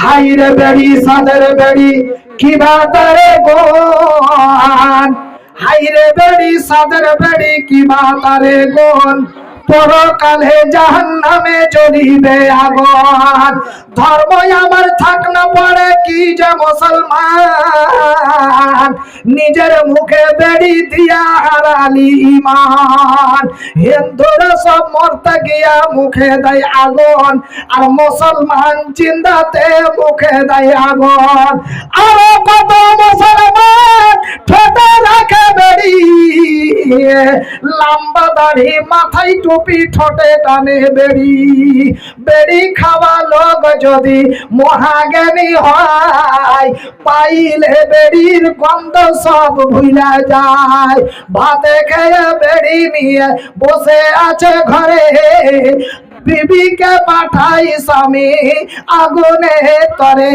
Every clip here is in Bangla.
হাইরে বেড়ি সাদের বেড়ি কি বাতারে গোন, হাইরে বেড়ি সাদের বেড়ি কি বাতারে গোন, পরকালে জাহান্নামে জ্বলিবে আগুন। ধর্ম আমার থাক না পড়ে কি যে মুসলমান, নিজের মুখে বেড়ি দিয়া হারালি ইমান। হিন্দুরা সব মরতে গিয়া মুখে দেয় আগুন, আর মুসলমান জিন্দাতে মুখে দেয় আগুন। আরো কত মুসলমান ঠোঁটে রাখে বেড়ি, লম্বা দাড়ি মাথায় টুপি ঠোঁটে টানে বেড়ি। বেড়ি খাওয়া লোক যদি মহাজ্ঞানী হয়, পাইলে বেড়ির গন্ধ সব ভুলা যায়। ভাতে খেয়ে বেড়ি নিয়ে বসে আছে ঘরে, বিবিকে পাঠাই স্বামী আগুনে তরে।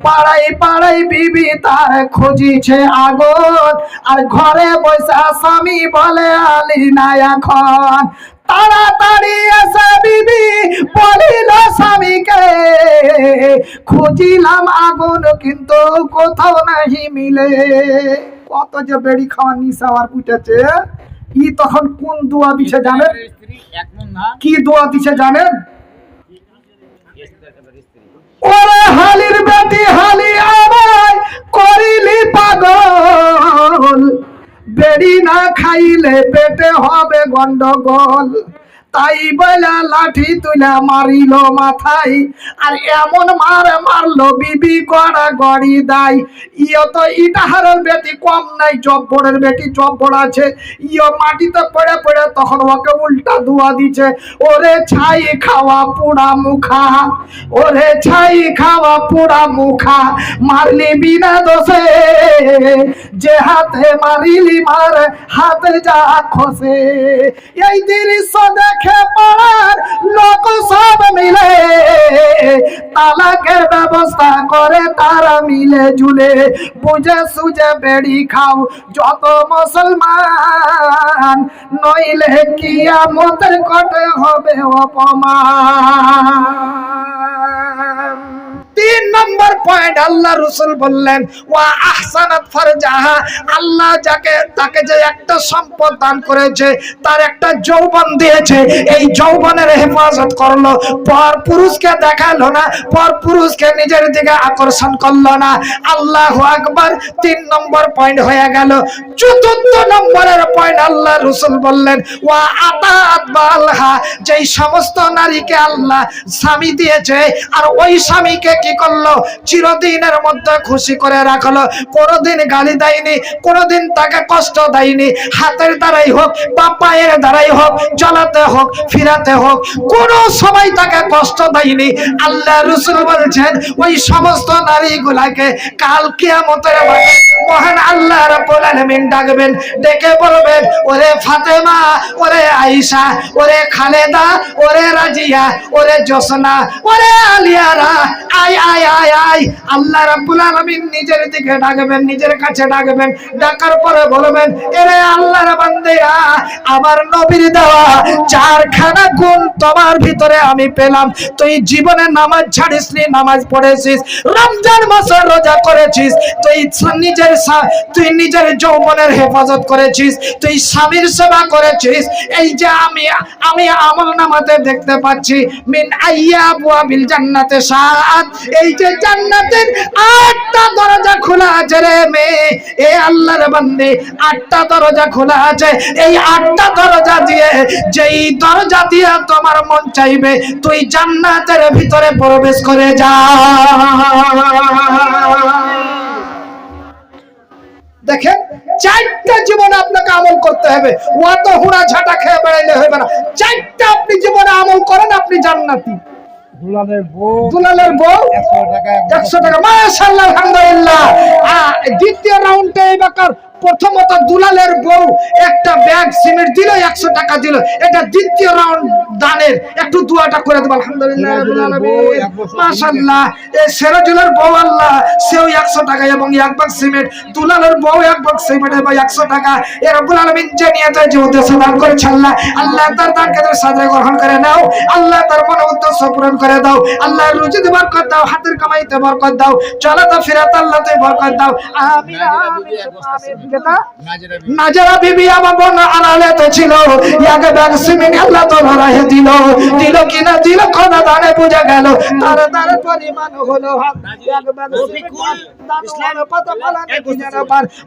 পাড়াই পাড়াই বিবি তার খুঁজিছে আগুন, আর ঘরে বসে স্বামী বলে আলি না এখন। তাড়াতাড়ি এসে বিবি বলিল স্বামীকে, খুঁজিলাম আগুন কিন্তু কোথাও নাহি মিলে। কত যে বেড়ি খাওয়ার নিশা আর উঠেছে। ই তখন কোন দোয়া দিছে জানেন? কি দোয়া দিছে জানেন? ওরে হালির বেটি হালি আমায় করিলি পাগল, বেড়ি না খাইলে পেটে হবে গন্ডগোল। তাই বলে লাঠি তুলে মারিল মাথায়, আর এমন মার মারলো বিবি গড়া গড়ি দেয়। ইয়ে তো ইটাহারের বেটি কম নাই, জব্বরের বেটি জব্বর আছে। ইয়ে মাটিতে পড়ে পড়ে তখন ওকে উল্টা ধোয়া দিচ্ছে। ওরে ছাই খাওয়া পুরা মুখা, ওরে ছাই খাওয়া পুরা মুখা, মারলি বিনা দোষে, যে হাতে মারিলি মার হাতে যা খসে। এই দৃশ্য দেখে পাড়ার লোক সব মিলে, তালাকের ব্যবস্থা করে তারা মিলে ঝুলে। বুঝে সুঝে বেড়ি খাও যত মুসলমান, নইলে কিয়ামতের কটে হবে অপমান। 3 নম্বর পয়েন্ট আল্লাহ রাসূল বললেন ওয়া আহসানাত ফারজাহা, আল্লাহ যাকে তাকে যে একটা সম্পদ দান করেছে, তার একটা যৌবন দিয়েছে, এই যৌবনের হেফাজত করলো। পর পুরুষকে দেখালো না, পর পুরুষকে নিজের দিকে আকর্ষণ করলো না। আল্লাহু আকবার। 3 নম্বর পয়েন্ট হয়ে গেল। 4 নম্বরের পয়েন্ট আল্লাহ রাসূল বললেন ওয়া আতাত বালহা, যেই সমস্ত নারীকে আল্লাহ স্বামী দিয়েছে, আর ওই স্বামীকে কি করলো? চিরদিনের মধ্যে খুশি করে রাখলো। কোনোদিন গালি দেয়নি, কোনোদিন তাকে কষ্ট দেয়নি। হাতের দ্বারাই হোক বা পায়ের দ্বারাই হোক, জ্বালাতে হোক ফিরাতে হোক, কোনো সময় তাকে কষ্ট দেয়নি। আল্লাহ রাসূল বলছেন ওই সমস্ত নারীগুলাকে কাল কিয়ামতের মাঠে মহান আল্লাহ রাব্বুল আলামিন ডাকবেন, ডেকে বলবেন ওরে ফাতেমা, ওরে আয়েশা, ওরে খালেদা, ওরে রাজিয়া, ওরে জোসনা, ওরে আলিয়ারা, আয় আয় আয় আয়। আল্লাহ রাব্বুল আলামিন নিজের দিকে ডাকবেন, নিজের কাছে ডাকবেন। ডাকার পরে বলবেন এরে আল্লাহর বান্দেরা, আমার নবীর দেওয়া 4খানা গুণ তোমার ভিতরে আমি পেলাম। তুই জীবনে নামাজ ছাড়িসনি, নামাজ পড়েছিস, রমজান মাসে রোজা করেছিস, তুই নিজের যৌবনের হেফাজত করেছিস, তুই স্বামীর সেবা করেছিস। এই যে আমি আমলনামাতে দেখতে পাচ্ছি মিন আইয়াবুয়াবিল জান্নাতে সাআত, এই যে জান্নাতের 8টা দরজা খোলা আছে রে মেয়ে, এ আল্লাহর বান্দে 8টা দরজা খোলা আছে। এই 8টা দরজা দিয়ে, যেই দরজা দিয়ে তোমার মন চাইবে তুই জান্নাতের ভিতরে প্রবেশ করে যা। দেখেন 4টা জীবনে আপনাকে আমল করতে হবে। অত হুড়া ঝাঁটা খেয়ে বেড়াইলে হবে না। 4টা আপনি জীবনে আমল করেন, আপনি জান্নাতি। দুলালের বউ 100 টাকা, মাশাআল্লাহ, আলহামদুলিল্লাহ। দ্বিতীয় রাউন্ডে এবার প্রথমত দুলালের বউ একটা ব্যাগ সিমেন্ট দিল, 100 টাকা দিল, এটা দ্বিতীয় রাউন্ড দানের। একটু দোয়াটা করে দেব। আলহামদুলিল্লাহ রাব্বিল আলামিন, মাশাআল্লাহ। এই সিরাজুলের বউ আল্লাহ সেও 100 টাকা এবং 1 বাক্স সিমেন্ট, দুলালের বউ 1 বাক্স সিমেন্ট এবং 100 টাকা। এ রব্বুল আলামিন যে নিয়তে যে উদ্দেশ্য দান করেছে আল্লাহ, আল্লাহ তার দানকে তুমি সাদরে গ্রহণ করে নাও। আল্লাহ তার মনে উদ্দেশ্য পূরণ করে দাও। আল্লাহ রুজিতে বরকত দাও, হাতের কামাইতে বরকত দাও, চলাতে ফেরাতে আল্লাহ তুমি বরকত দাও। আমিন আমিন আমিন। যেটা নাজরা বিবি আমার বোন আড়ালেতে ছিল, এক ব্যাগ সিমেন্ট আল্লাহ তো ভরায় দিল। দিল কিনা দিল খোদা দানে বুঝা গেল, তার তার পরিমাণ হলো এক ব্যাগ সিমেন্ট।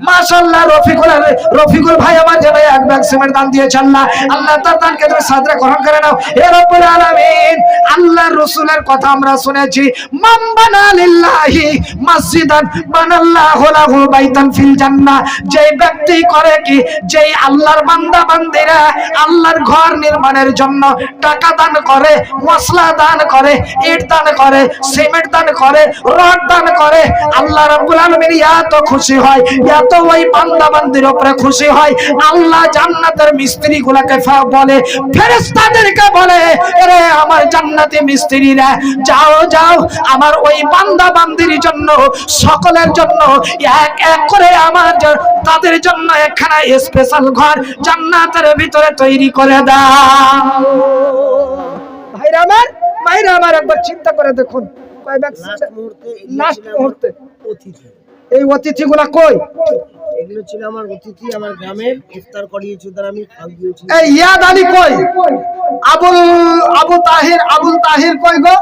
মাশাআল্লাহ রফিকুল ভাই আমার যেন 1 ব্যাগ সিমেন্ট দান দিয়েছে আল্লাহ, আল্লাহ তার দানকে তুমি সাদরে গ্রহণ করে নাও। হে রব্বুল আলামিন, আল্লাহর রাসূলের কথা আমরা শুনেছি, মান বানা লিল্লাহি মসজিদান বানাল্লাহু লাহু বাইতান ফিল জান্নাহ। যেই ব্যক্তি করে কি, যেই আল্লাহর বান্দা বান্দিরা আল্লাহর ঘর নির্মাণের জন্য টাকা দান করে, মশলা দান করে, ইট দান করে, সিমেন্ট দান করে, রড দান করে, আল্লাহ রাব্বুল আলামিন এত খুশি হয়, এত ওই বান্দা বান্দির উপরে খুশি হয়, আল্লাহ জান্নাতের মিস্ত্রিগুলোকে বলে, ফেরেশতাদেরকে বলে, আরে আমার জান্নাতি মিস্ত্রিরা যাও যাও আমার ওই বান্দা বান্দির জন্য, সকলের জন্য এক এক করে আমার তাদের জন্য একখানা স্পেশাল ঘর জান্নাতের ভিতরে তৈরি করে দাও। ভাইরা আমার, মায়েরা আমার, একবার চিন্তা করে দেখুন, লাস্ট মুহূর্তে এই অতিথিগুলা কই? এগুলো ছিল আমার অতিথি, আমার গ্রামের ইফতার করিয়েছি, তার আমি খাওয়িয়েছি। এই ইয়াদ আলী কই? আবুল তাহির কই গো?